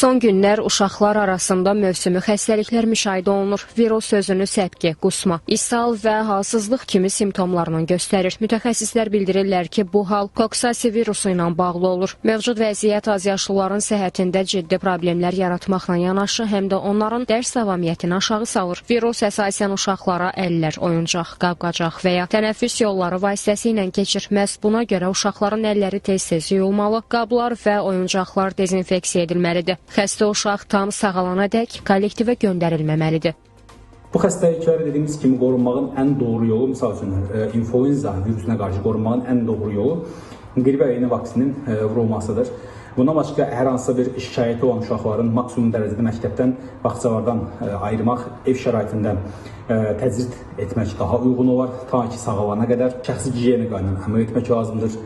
Son günlər uşaqlar arasında mövsümi xəstəliklər müşahidə olunur. Virus özünü səpki, qusma, ishal və halsızlıq kimi simptomlarla göstərir. Mütəxəssislər bildirirlər ki, bu hal koksasi virusu ilə bağlı olur. Mövcud vəziyyət azyaşlıların səhhətində ciddi problemlər yaratmaqla yanaşı, həm də onların dərs davamiyyətini aşağı salır. Virus əsasən uşaqlara əllər, oyuncaq, qab-qacaq və ya tənəffüs yolları vasitəsilə keçir. Məhz buna görə uşaqların əlləri tez-tez yuyulmalı, qablar və oyuncaqlar dezinfeksiya edilməlidir. Xəstə uşaq tam sağalanadək kollektivə göndərilməməlidir. Bu xəstəlikləri dediyimiz kimi qorunmağın ən doğru yolu, misal üçün, influenza virusuna qarşı qorunmağın ən doğru yolu qrip əyini vaksinin vurulmasıdır. Bundan başqa hər hansısa bir şikayəti olan uşaqların maksimum dərəcədə məktəbdən, bağçalardan ayırmaq, ev şəraitində təcrid etmək daha uyğun olar. Ta ki sağalana qədər şəxsi gigiyena qaydasına əməl etmək lazımdır.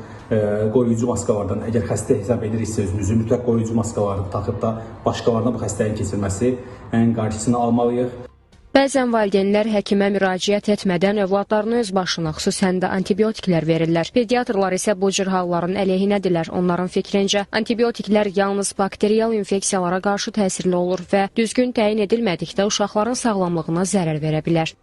Qoruyucu maskalardan, əgər xəstə hesab ediriksə özümüzü, mütləq qoruyucu maskaları taxıb da başqalarına bu xəstəliyin keçirməsi qarşısını almalıyıq. Bəzən valideynlər həkimə müraciət etmədən övladlarını öz başına, xüsusən də antibiotiklər verirlər. Pediatrlar isə bu cür halların əleyhinədirlər. Onların fikrincə, antibiotiklər yalnız bakteriyal infeksiyalara qarşı təsirli olur və düzgün təyin edilmədikdə uşaqların sağlamlığına zərər verə bilər.